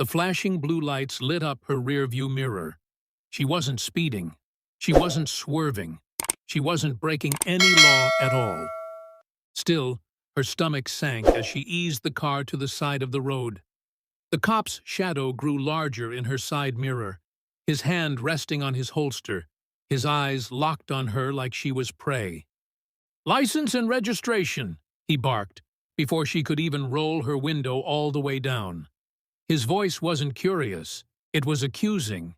The flashing blue lights lit up her rearview mirror. She wasn't speeding. She wasn't swerving. She wasn't breaking any law at all. Still, her stomach sank as she eased the car to the side of the road. The cop's shadow grew larger in her side mirror, his hand resting on his holster, his eyes locked on her like she was prey. "License and registration," he barked, before she could even roll her window all the way down. His voice wasn't curious, it was accusing.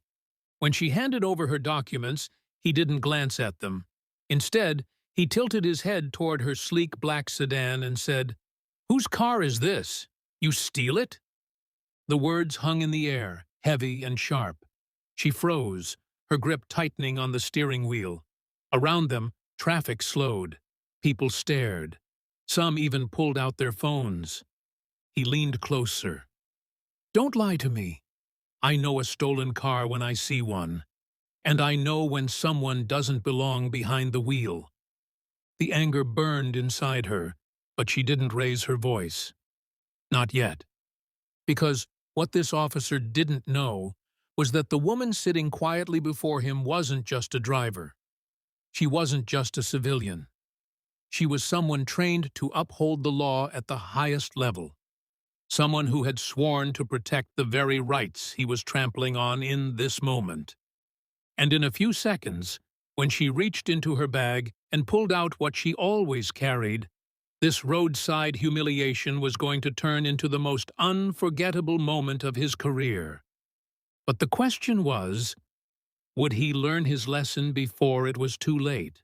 When she handed over her documents, he didn't glance at them. Instead, he tilted his head toward her sleek black sedan and said, "Whose car is this? You steal it?" The words hung in the air, heavy and sharp. She froze, her grip tightening on the steering wheel. Around them, traffic slowed. People stared. Some even pulled out their phones. He leaned closer. "Don't lie to me. I know a stolen car when I see one. And I know when someone doesn't belong behind the wheel." The anger burned inside her, but she didn't raise her voice. Not yet. Because what this officer didn't know was that the woman sitting quietly before him wasn't just a driver. She wasn't just a civilian. She was someone trained to uphold the law at the highest level. Someone who had sworn to protect the very rights he was trampling on in this moment. And in a few seconds, when she reached into her bag and pulled out what she always carried, this roadside humiliation was going to turn into the most unforgettable moment of his career. But the question was, would he learn his lesson before it was too late?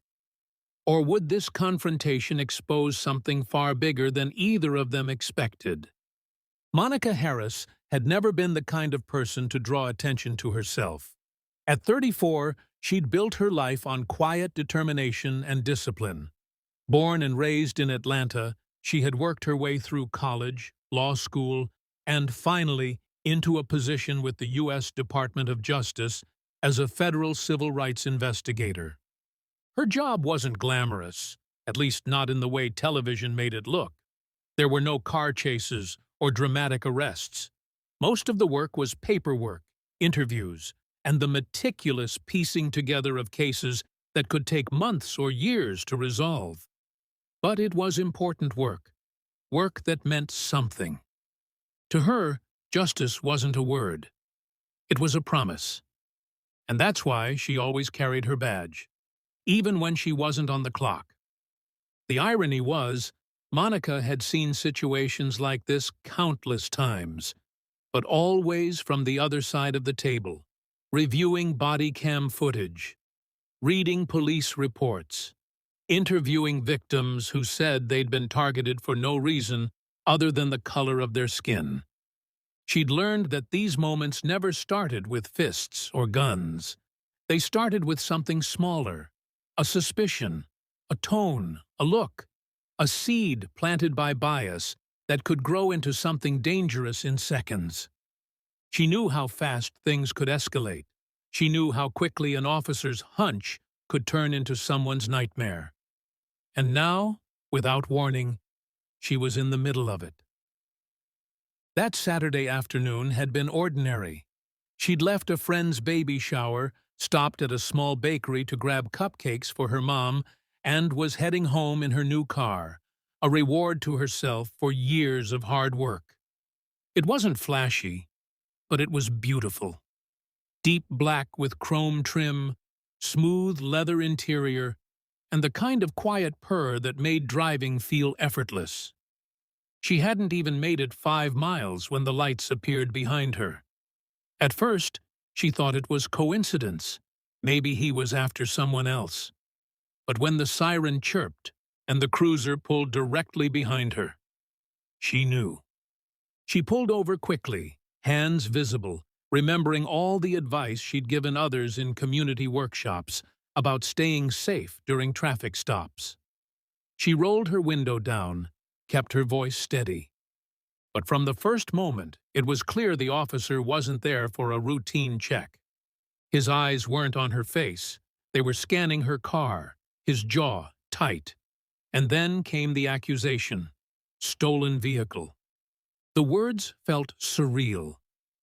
Or would this confrontation expose something far bigger than either of them expected? Monica Harris had never been the kind of person to draw attention to herself. At 34, she'd built her life on quiet determination and discipline. Born and raised in Atlanta, she had worked her way through college, law school, and finally into a position with the U.S. Department of Justice as a federal civil rights investigator. Her job wasn't glamorous, at least not in the way television made it look. There were no car chases or dramatic arrests. Most of the work was paperwork, interviews, and the meticulous piecing together of cases that could take months or years to resolve. But it was important work, work that meant something. To her, justice wasn't a word. It was a promise. And that's why she always carried her badge, even when she wasn't on the clock. The irony was, Monica had seen situations like this countless times, but always from the other side of the table, reviewing body cam footage, reading police reports, interviewing victims who said they'd been targeted for no reason other than the color of their skin. She'd learned that these moments never started with fists or guns. They started with something smaller, a suspicion, a tone, a look, a seed planted by bias that could grow into something dangerous in seconds. She knew how fast things could escalate. She knew how quickly an officer's hunch could turn into someone's nightmare. And now, without warning, she was in the middle of it. That Saturday afternoon had been ordinary. She'd left a friend's baby shower, stopped at a small bakery to grab cupcakes for her mom, and was heading home in her new car, a reward to herself for years of hard work. It wasn't flashy, but it was beautiful. Deep black with chrome trim, smooth leather interior, and the kind of quiet purr that made driving feel effortless. She hadn't even made it 5 miles when the lights appeared behind her. At first, she thought it was coincidence. Maybe he was after someone else. But when the siren chirped and the cruiser pulled directly behind her, she knew. She pulled over quickly, hands visible, remembering all the advice she'd given others in community workshops about staying safe during traffic stops. She rolled her window down, kept her voice steady. But from the first moment, it was clear the officer wasn't there for a routine check. His eyes weren't on her face. They were scanning her car, his jaw tight. And then came the accusation: stolen vehicle. The words felt surreal.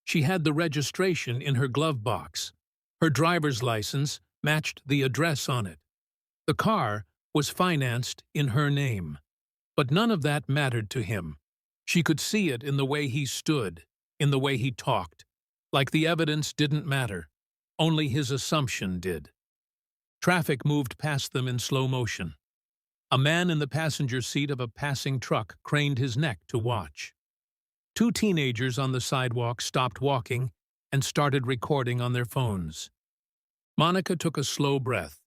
She had the registration in her glove box. Her driver's license matched the address on it. The car was financed in her name. But none of that mattered to him. She could see it in the way he stood, in the way he talked. Like the evidence didn't matter. Only his assumption did. Traffic moved past them in slow motion. A man in the passenger seat of a passing truck craned his neck to watch. Two teenagers on the sidewalk stopped walking and started recording on their phones. Monica took a slow breath.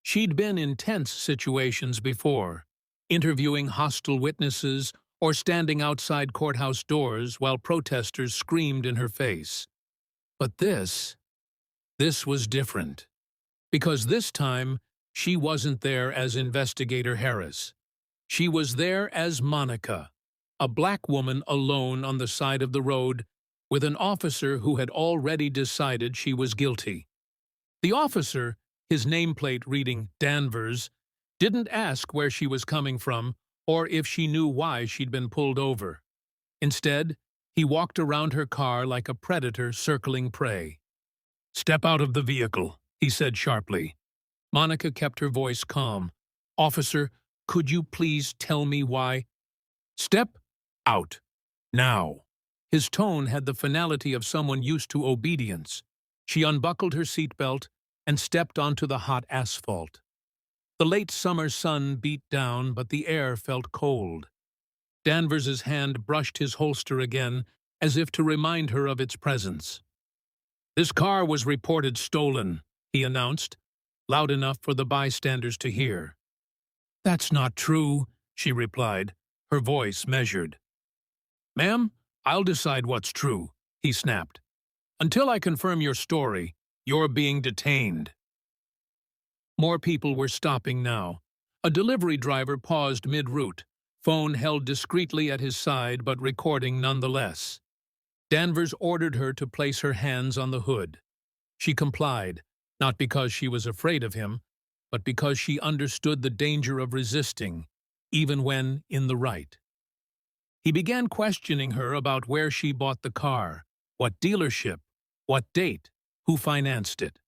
She'd been in tense situations before, interviewing hostile witnesses or standing outside courthouse doors while protesters screamed in her face. But this was different. Because this time, she wasn't there as Investigator Harris. She was there as Monica, a black woman alone on the side of the road with an officer who had already decided she was guilty. The officer, his nameplate reading Danvers, didn't ask where she was coming from or if she knew why she'd been pulled over. Instead, he walked around her car like a predator circling prey. "Step out of the vehicle," he said sharply. Monica kept her voice calm. "Officer, could you please tell me why?" "Step out. Now." His tone had the finality of someone used to obedience. She unbuckled her seatbelt and stepped onto the hot asphalt. The late summer sun beat down, but the air felt cold. Danvers's hand brushed his holster again, as if to remind her of its presence. "This car was reported stolen," he announced, loud enough for the bystanders to hear. "That's not true," she replied, her voice measured. "Ma'am, I'll decide what's true," he snapped. "Until I confirm your story, you're being detained." More people were stopping now. A delivery driver paused mid-route, phone held discreetly at his side but recording nonetheless. Danvers ordered her to place her hands on the hood. She complied, not because she was afraid of him, but because she understood the danger of resisting, even when in the right. He began questioning her about where she bought the car, what dealership, what date, who financed it.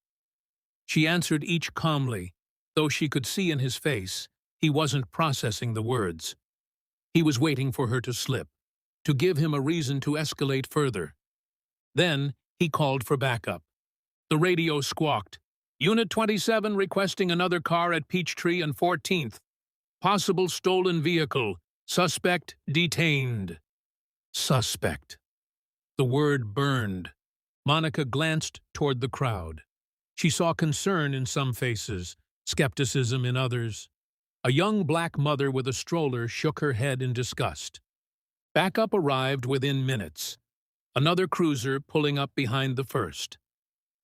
She answered each calmly, though she could see in his face he wasn't processing the words. He was waiting for her to slip, to give him a reason to escalate further. Then he called for backup. The radio squawked, "Unit 27 requesting another car at Peachtree and 14th. Possible stolen vehicle. Suspect detained." Suspect. The word burned. Monica glanced toward the crowd. She saw concern in some faces, skepticism in others. A young black mother with a stroller shook her head in disgust. Backup arrived within minutes. Another cruiser pulling up behind the first.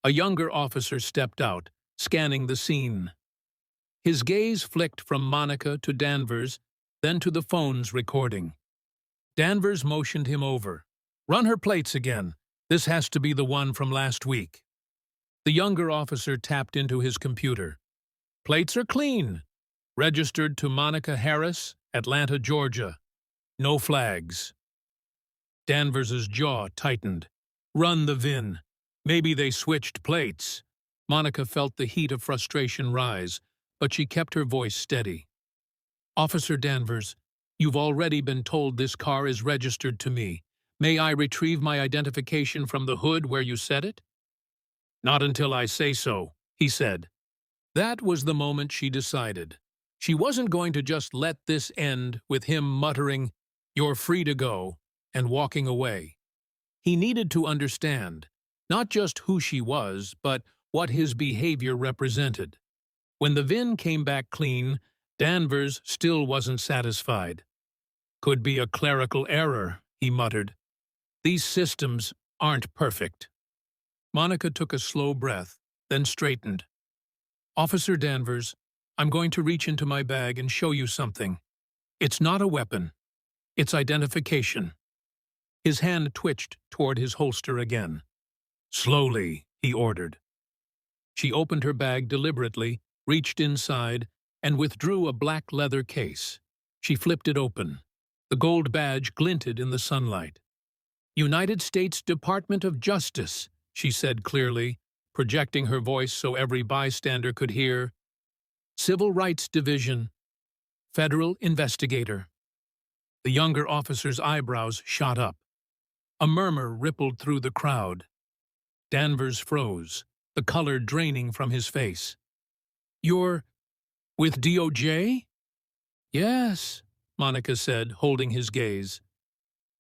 A younger officer stepped out, scanning the scene. His gaze flicked from Monica to Danvers, then to the phone's recording. Danvers motioned him over. "Run her plates again. This has to be the one from last week." The younger officer tapped into his computer. "Plates are clean. Registered to Monica Harris, Atlanta, Georgia. No flags." Danvers's jaw tightened. "Run the VIN. Maybe they switched plates." Monica felt the heat of frustration rise, but she kept her voice steady. "Officer Danvers, you've already been told this car is registered to me. May I retrieve my identification from the hood where you set it?" "Not until I say so," he said. That was the moment she decided. She wasn't going to just let this end with him muttering, "You're free to go," and walking away. He needed to understand, not just who she was, but what his behavior represented. When the VIN came back clean, Danvers still wasn't satisfied. "Could be a clerical error," he muttered. "These systems aren't perfect." Monica took a slow breath, then straightened. "Officer Danvers, I'm going to reach into my bag and show you something. It's not a weapon. It's identification." His hand twitched toward his holster again. "Slowly," he ordered. She opened her bag deliberately, reached inside, and withdrew a black leather case. She flipped it open. The gold badge glinted in the sunlight. United States Department of Justice, she said clearly, projecting her voice so every bystander could hear. Civil Rights Division, Federal Investigator. The younger officer's eyebrows shot up. A murmur rippled through the crowd. Danvers froze, the color draining from his face. You're with DOJ? Yes, Monica said, holding his gaze.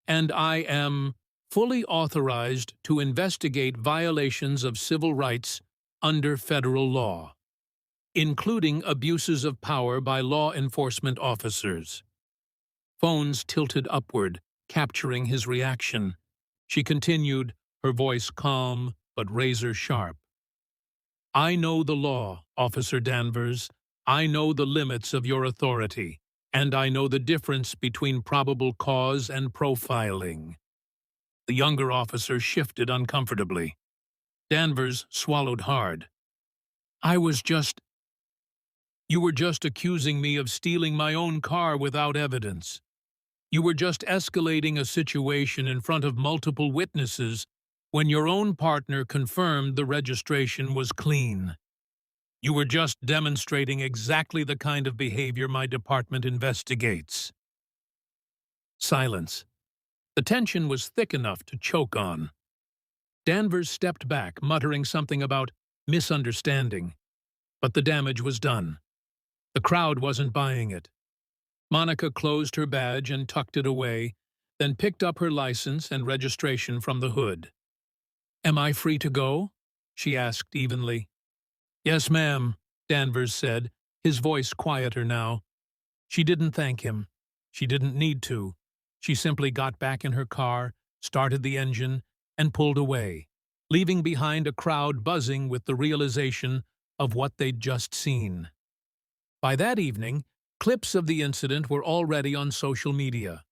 And I am fully authorized to investigate violations of civil rights under federal law, including abuses of power by law enforcement officers. Phones tilted upward, capturing his reaction. She continued, her voice calm but razor-sharp. I know the law, Officer Danvers. I know the limits of your authority, and I know the difference between probable cause and profiling. The younger officer shifted uncomfortably. Danvers swallowed hard. You were just accusing me of stealing my own car without evidence. You were just escalating a situation in front of multiple witnesses when your own partner confirmed the registration was clean. You were just demonstrating exactly the kind of behavior my department investigates. Silence. The tension was thick enough to choke on. Danvers stepped back, muttering something about misunderstanding. But the damage was done. The crowd wasn't buying it. Monica closed her badge and tucked it away, then picked up her license and registration from the hood. Am I free to go? She asked evenly. Yes, ma'am, Danvers said, his voice quieter now. She didn't thank him. She didn't need to. She simply got back in her car, started the engine, and pulled away, leaving behind a crowd buzzing with the realization of what they'd just seen. By that evening, clips of the incident were already on social media.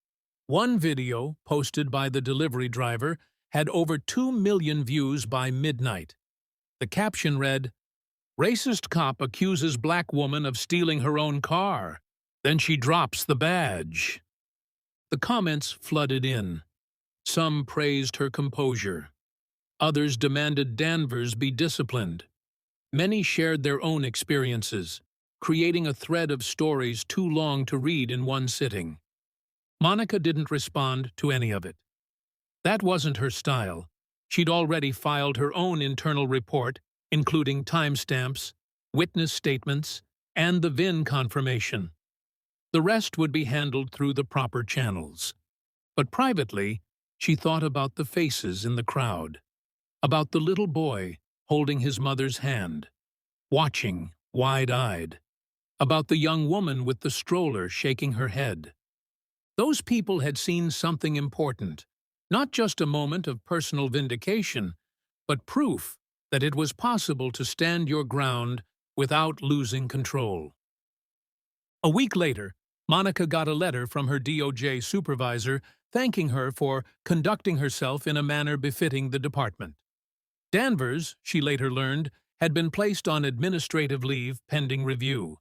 One video, posted by the delivery driver, had over 2 million views by midnight. The caption read, "Racist cop accuses black woman of stealing her own car. Then she drops the badge." The comments flooded in. Some praised her composure. Others demanded Danvers be disciplined. Many shared their own experiences, creating a thread of stories too long to read in one sitting. Monica didn't respond to any of it. That wasn't her style. She'd already filed her own internal report, including timestamps, witness statements, and the VIN confirmation. The rest would be handled through the proper channels. But privately, she thought about the faces in the crowd, about the little boy holding his mother's hand, watching, wide-eyed, about the young woman with the stroller shaking her head. Those people had seen something important, not just a moment of personal vindication, but proof that it was possible to stand your ground without losing control. A week later, Monica got a letter from her DOJ supervisor thanking her for conducting herself in a manner befitting the department. Danvers, she later learned, had been placed on administrative leave pending review.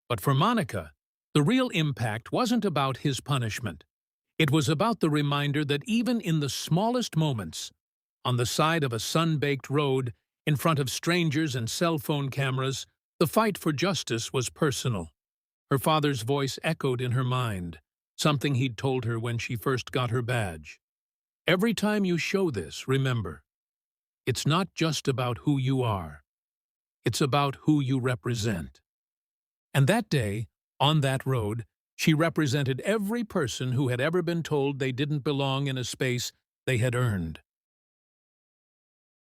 But for Monica, the real impact wasn't about his punishment. It was about the reminder that even in the smallest moments, on the side of a sun-baked road, in front of strangers and cell phone cameras, the fight for justice was personal. Her father's voice echoed in her mind, something he'd told her when she first got her badge. Every time you show this, remember, it's not just about who you are. It's about who you represent. And that day, on that road, she represented every person who had ever been told they didn't belong in a space they had earned.